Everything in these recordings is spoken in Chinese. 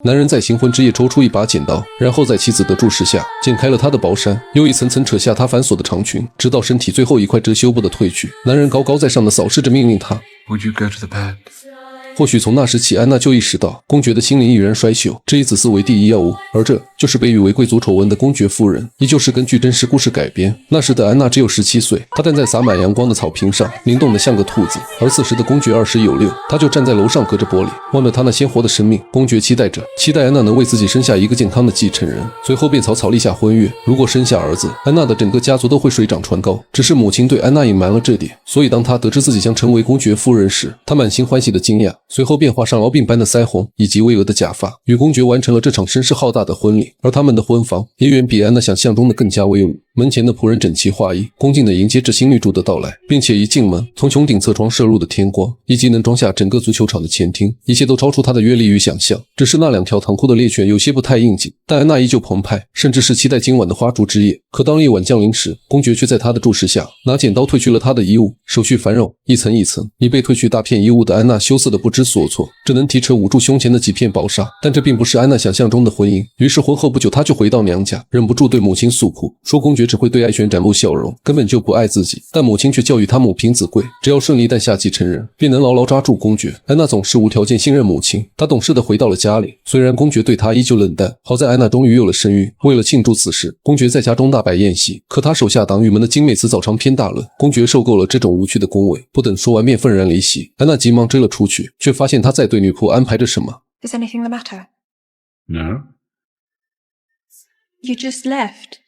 男人在新婚之夜抽出一把剪刀，然后在妻子的注视下剪开了她的薄衫，又一层层扯下她繁琐的长裙，直到身体最后一块遮羞布的褪去。男人高高在上的扫视着，命令她 Would you go to the bed? 或许从那时起，安娜就意识到公爵的心灵已然衰朽，这以子嗣为第一要务，而这就是被誉为贵族丑闻的公爵夫人，依旧是根据真实故事改编。那时的安娜只有17岁，她站在洒满阳光的草坪上，灵动得像个兔子，而此时的公爵20有6，他就站在楼上隔着玻璃，望着他那鲜活的生命。公爵期待安娜能为自己生下一个健康的继承人，随后便草草立下婚约。如果生下儿子，安娜的整个家族都会水涨船高。只是母亲对安娜隐瞒了这点，所以当她得知自己将成为公爵夫人时，她满心欢喜的惊讶，随后便画上痨病般的腮红以及巍峨的假发，与公爵完成了这场声势浩大的婚礼。而他们的婚房也远比安娜想象中的更加威武，门前的仆人整齐划一，恭敬地迎接着新女主的到来，并且一进门，从穹顶侧窗射入的天光，以及能装下整个足球场的前厅，一切都超出她的阅历与想象。只是那2条淌裤的猎犬有些不太应景，但安娜依旧澎湃，甚至是期待今晚的花烛之夜。可当夜晚降临时，公爵却在她的注视下拿剪刀褪去了她的衣物，手续繁缛，一层一层，已被褪去大片衣物的安娜羞涩得不知所措，只能提扯捂住胸前的几片薄纱。但这并不是安娜想象中的婚姻，于是婚后不久，她就回到娘家，忍不住对母亲诉苦，说公爵只会对爱犬展露笑容，根本就不爱自己。但母亲却教育她母凭子贵，只要顺利诞下继承人，便能牢牢抓住公爵。安娜总是无条件信任母亲，她懂事地回到了家里，虽然公爵对她依旧冷淡，好在安娜终于有了身孕。为了庆祝此事，公爵在家中大摆宴席，可他手下党羽们的精美辞藻长篇大论，公爵受够了这种无趣的恭维，不等说完便愤然离席。安娜急忙追了出去，却发现他在对女仆安排着什么。 Is anything the matter? No? You just left.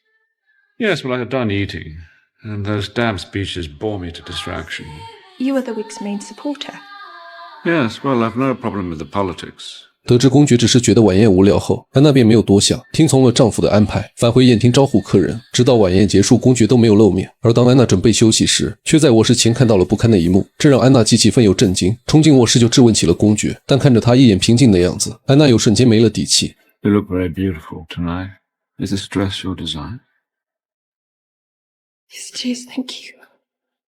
Yes, well, I had done eating, and those damn speeches bore me to distraction. You were the Whig's main supporter. Yes, well, I've no problem with the politics. 得知公爵只是觉得晚宴无聊后，安娜便没有多想，听从了丈夫的安排，返回宴厅招呼客人。直到晚宴结束，公爵都没有露面。而当安娜准备休息时，却在卧室前看到了不堪的一幕，这让安娜既气愤又震惊，冲进卧室就质问起了公爵。但看着他一眼平静的样子，安娜又瞬间没了底气。 You look very beautiful tonight. Is this dress your design? Yes, it is, thank you.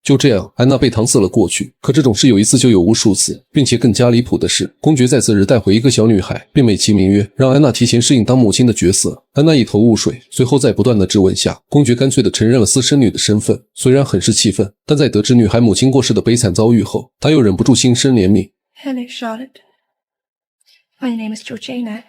就这样，安娜被搪塞了过去。可这种事有一次就有无数次，并且更加离谱的是，公爵在次日带回一个小女孩，并美其名曰让安娜提前适应当母亲的角色。安娜一头雾水，随后在不断的质问下，公爵干脆地承认了私生女的身份。虽然很是气愤，但在得知女孩母亲过世的悲惨遭遇后，他又忍不住心生怜悯。 Hello, Charlotte. My name is Georgina.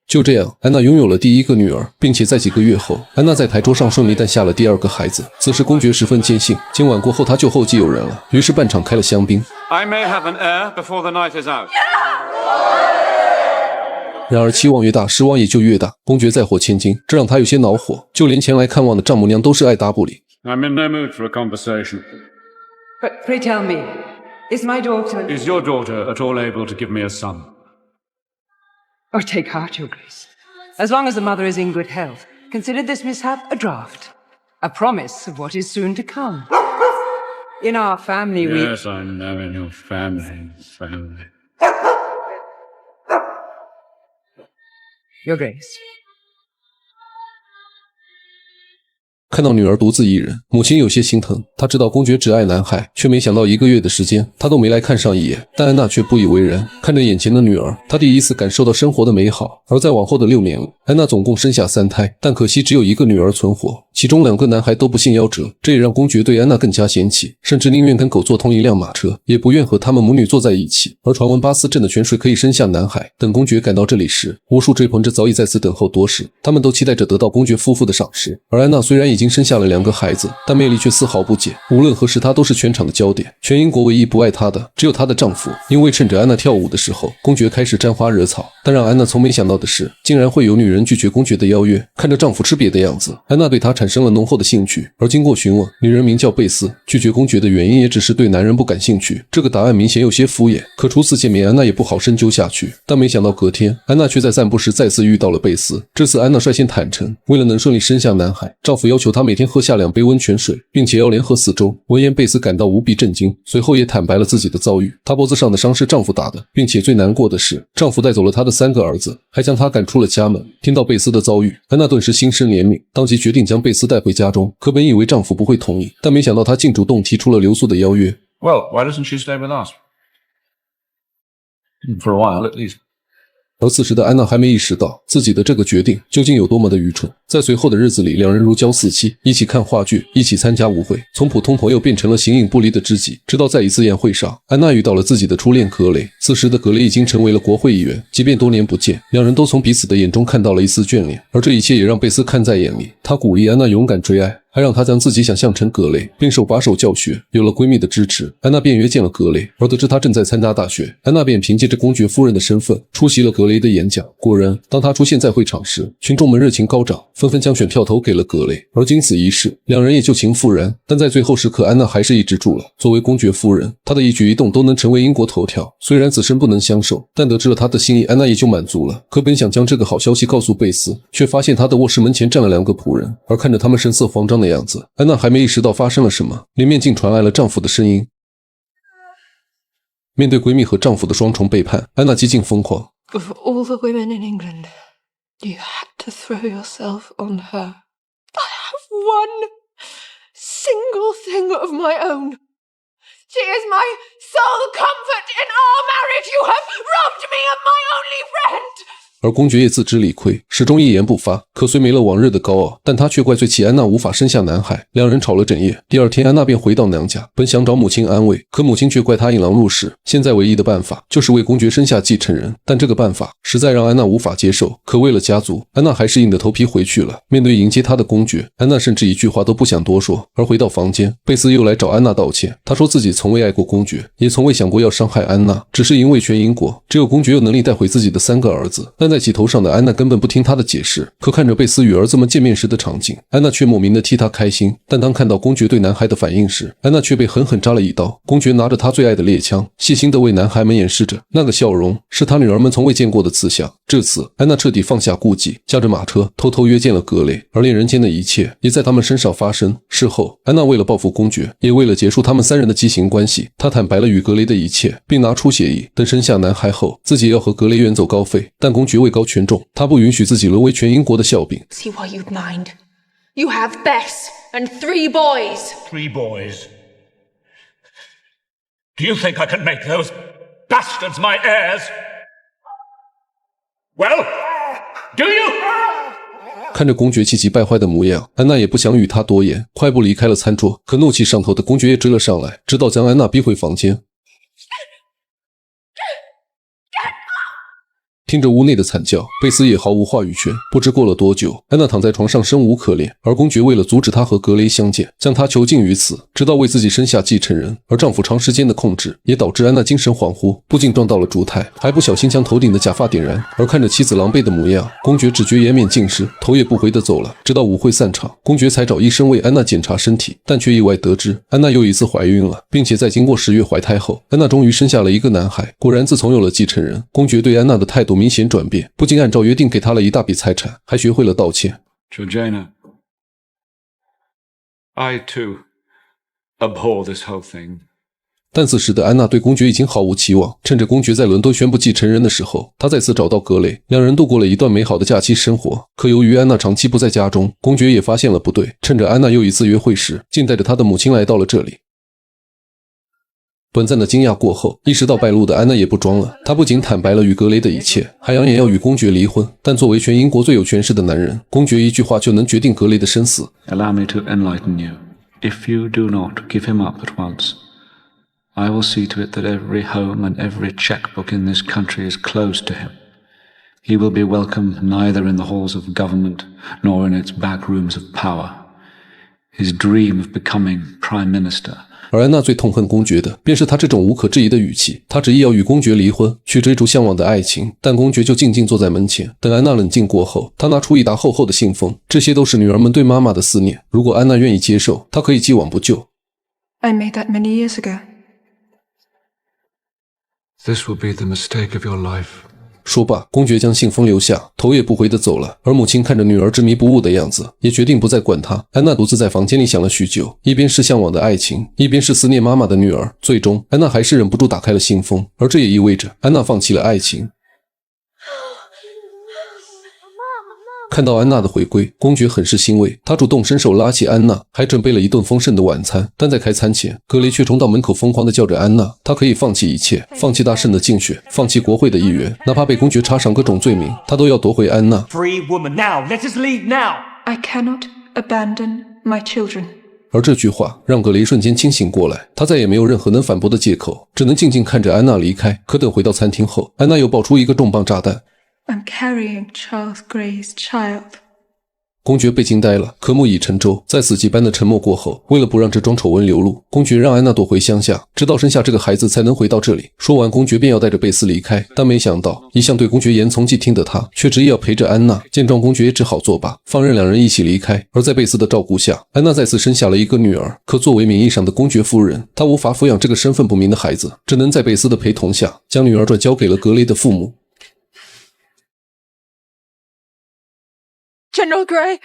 就这样，安娜拥有了第一个女儿，并且在几个月后，安娜在牌桌上顺利诞下了第2个孩子。此时公爵十分坚信，今晚过后他就后继有人了，于是半场开了香槟。 I may have an heir before the night is out. 然而期望越大，失望也就越大。公爵再获千金，这让他有些恼火，就连前来看望的丈母娘都是爱答不理。 I'm in no mood for a conversation. But pray tell me, is my daughter... Is your daughter at all able to give me a son? Oh, take heart, Your Grace. As long as the mother is in good health, consider this mishap a draft. A promise of what is soon to come. In our family, Yes, I know, in your family. Your Grace. 看到女儿独自一人，母亲有些心疼。她知道公爵只爱男孩，却没想到1个月的时间，他都没来看上一眼。但安娜却不以为然，看着眼前的女儿，她第一次感受到生活的美好。而在往后的6年里，安娜总共生下3胎，但可惜只有1个女儿存活，其中2个男孩都不幸夭折。这也让公爵对安娜更加嫌弃，甚至宁愿跟狗坐同一辆马车，也不愿和他们母女坐在一起。而传闻巴斯镇的泉水可以生下男孩。等公爵赶到这里时，无数追捧者早已在此等候多时，他们都期待着得到公爵夫妇的赏识。而安娜虽然已经生下了2个孩子，但魅力却丝毫不减。无论何时，她都是全场的焦点。全英国唯一不爱她的，只有她的丈夫。因为趁着安娜跳舞的时候，公爵开始沾花惹草。但让安娜从没想到的是，竟然会有女人拒绝公爵的邀约。看着丈夫吃瘪的样子，安娜对他产生了浓厚的兴趣。而经过询问，女人名叫贝斯，拒绝公爵的原因也只是对男人不感兴趣。这个答案明显有些敷衍。可初次见面，安娜也不好深究下去。但没想到隔天，安娜却在散步时再次遇到了贝斯。这次安娜率先坦诚，为了能顺利生下男孩，丈夫要求她每天喝下2杯温泉水，并且要连喝4周。闻言，贝斯感到无比震惊，随后也坦白了自己的遭遇。她脖子上的伤是丈夫打的，并且最难过的是，丈夫带走了她的3个儿子，还将她赶出了家门。听到贝斯的遭遇，安娜顿时心生怜悯，当即决定将贝斯带回家中。可本以为丈夫不会同意，但没想到他竟主动提出了留宿的邀约。 Well, why doesn't she stay with us? For a while, at least. 而此时的安娜还没意识到自己的这个决定究竟有多么的愚蠢。在随后的日子里，两人如胶似漆，一起看话剧，一起参加舞会，从普通朋友变成了形影不离的知己。直到在一次宴会上，安娜遇到了自己的初恋格雷。此时的格雷已经成为了国会议员，即便多年不见，两人都从彼此的眼中看到了一丝眷恋，而这一切也让贝斯看在眼里。他鼓励安娜勇敢追爱，还让她将自己想象成格雷，并手把手教学。有了闺蜜的支持，安娜便约见了格雷，而得知他正在参加大学，安娜便凭借着公爵夫人的身份出席了格雷的演讲。果然，当他出现在会场时，群众们热情高涨，纷纷将选票投给了格雷。而经此一事，两人也就情复燃。但在最后时刻，安娜还是抑制住了。作为公爵夫人，她的一举一动都能成为英国头条。虽然此生不能相守，但得知了他的心意，安娜也就满足了。可本想将这个好消息告诉贝斯，却发现他的卧室门前站了2个仆人，而看着他们神色慌张的样子，安娜还没意识到发生了什么，里面竟传来了丈夫的声音。面对闺蜜和丈夫的双重背叛，安娜几近疯狂。 Of all the women in England, you had to throw yourself on her. I have one single thing of my own. She is my sole comfort in our marriage. You have robbed me of my only friend. 而公爵也自知理亏，始终一言不发。可虽没了往日的高傲，但他却怪罪起安娜无法生下男孩。两人吵了整夜。第二天，安娜便回到娘家，本想找母亲安慰，可母亲却怪她引狼入室。现在唯一的办法就是为公爵生下继承人，但这个办法实在让安娜无法接受。可为了家族，安娜还是硬着头皮回去了。面对迎接她的公爵，安娜甚至一句话都不想多说。而回到房间，贝斯又来找安娜道歉。他说自己从未爱过公爵，也从未想过要伤害安娜，只是因为全英国只有公爵有能力带回自己的3个儿子。但在气头上的安娜根本不听他的解释，可看着贝斯与儿子们见面时的场景，安娜却莫名的替他开心。但当看到公爵对男孩的反应时，安娜却被狠狠扎了一刀。公爵拿着他最爱的猎枪，细心地为男孩们演示着，那个笑容是他女儿们从未见过的慈祥。至此，安娜彻底放下顾忌，驾着马车偷偷约见了格雷，而恋人间的一切也在他们身上发生。事后，安娜为了报复公爵，也为了结束他们3人的畸形关系，她坦白了与格雷的一切，并拿出协议，等生下男孩后，自己要和格雷远走高飞。但公爵位高权重，他不允许自己沦为全英国的笑柄。 See why you'd mind. You have Bess and 3 boys. 3 boys? Do you think I can make those bastards my heirs? Well, do you? 看着公爵气急败坏的模样，安娜也不想与他多言，快步离开了餐桌。可怒气上头的公爵也追了上来，直到将安娜逼回房间。听着屋内的惨叫，贝斯也毫无话语权。不知过了多久，安娜躺在床上生无可恋，而公爵为了阻止她和格雷相见，将她囚禁于此，直到为自己生下继承人。而丈夫长时间的控制也导致安娜精神恍惚，不仅撞到了烛台，还不小心将头顶的假发点燃。而看着妻子狼狈的模样，公爵只觉颜面尽失，头也不回地走了。直到舞会散场，公爵才找医生为安娜检查身体，但却意外得知安娜又一次怀孕了，并且在经过10月怀胎后，安娜终于生下了一个男孩。果然，自从有了继承人，公爵对安娜的态度明显转变，不仅按照约定给她了一大笔财产，还学会了道歉。 Georgiana, I too abhor this whole thing. 但此时的安娜对公爵已经毫无期望。趁着公爵在伦敦宣布继承人的时候，她再次找到格雷，两人度过了一段美好的假期生活。可由于安娜长期不在家中，公爵也发现了不对，趁着安娜又一次约会时，竟带着她的母亲来到了这里。短暂的惊讶过后，意识到败露的安娜也不装了，她不仅坦白了与格雷的一切，还扬言要与公爵离婚。但作为全英国最有权势的男人，公爵一句话就能决定格雷的生死。 Allow me to enlighten you. If you do not give him up at once, I will see to it that every home and every checkbook in this country is closed to him. He will be welcome neither in the halls of government nor in its back rooms of power. His dream of becoming Prime Minister. 而安娜最痛恨公爵的，便是他这种无可置疑的语气。她执意要与公爵离婚，去追逐向往的爱情，但公爵就静静坐在门前。等安娜冷静过后，他拿出一沓厚厚的信封，这些都是女儿们对妈妈的思念。如果安娜愿意接受，她可以既往不咎。 I made that many years ago. This will be the mistake of your life. 说罢，公爵将信封留下，头也不回地走了。而母亲看着女儿执迷不悟的样子，也决定不再管她。安娜独自在房间里想了许久，一边是向往的爱情，一边是思念妈妈的女儿。最终，安娜还是忍不住打开了信封，而这也意味着安娜放弃了爱情。看到安娜的回归，公爵很是欣慰，他主动伸手拉起安娜，还准备了一顿丰盛的晚餐。但在开餐前，格雷却冲到门口疯狂地叫着安娜，他可以放弃一切，放弃大圣的竞选，放弃国会的议员，哪怕被公爵插上各种罪名，他都要夺回安娜。 Free woman now. Let us leave now. I cannot abandon my children. 而这句话让格雷瞬间清醒过来，他再也没有任何能反驳的借口，只能静静看着安娜离开。可等回到餐厅后，安娜又爆出一个重磅炸弹。 I'm carrying Charles Grey's child. 公爵被惊呆了，科目已沉舟。在死寂般的沉默过后，为了不让这桩丑闻流露，公爵让安娜躲回乡下，直到生下这个孩子才能回到这里。说完，公爵便要带着贝斯离开，但没想到一向对公爵言从计听的他，却执意要陪着安娜。见状，公爵也只好作罢，放任两人一起离开。而在贝斯的照顾下，安娜再次生下了一个女儿。可作为名义上的公爵夫人，她无法抚养这个身份不明的孩子，只能在贝斯的陪同下，将女儿转交给了格雷的父母。 General Grey.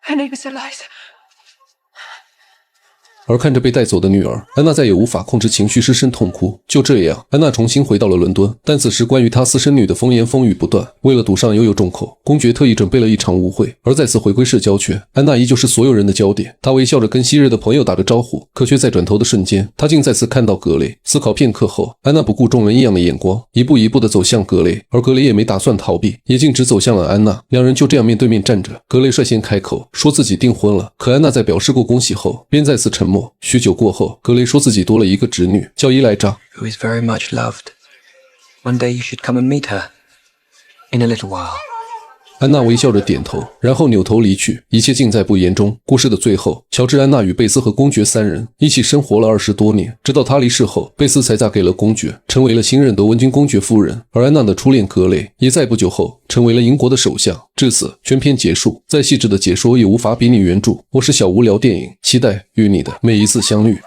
Her name is Eliza. 而看着被带走的女儿，安娜再也无法控制情绪，失声痛哭。就这样，安娜重新回到了伦敦。但此时关于她私生女的风言风语不断。为了堵上悠悠众口，公爵特意准备了一场舞会。而再次回归社交圈，安娜依旧是所有人的焦点。她微笑着跟昔日的朋友打着招呼，可却在转头的瞬间，她竟再次看到格雷。思考片刻后，安娜不顾众人异样的眼光，一步一步地走向格雷。而格雷也没打算逃避，也径直走向了安娜。两人就这样面对面站着。格雷率先开口说自己订婚了，可安娜在表示过恭喜后，便再次沉默。许久过后，格雷说自己多了一个侄女，叫伊莱扎。 Who is very much loved. One day you should come and meet her. In a little while. 安娜微笑着点头，然后扭头离去，一切尽在不言中。故事的最后，乔治、安娜与贝斯和公爵三人一起生活了20多年，直到他离世后，贝斯才嫁给了公爵，成为了新任德文君公爵夫人。而安娜的初恋格雷也在不久后成为了英国的首相。至此，全篇结束。再细致的解说也无法比拟原著。我是小无聊电影，期待与你的每一次相遇。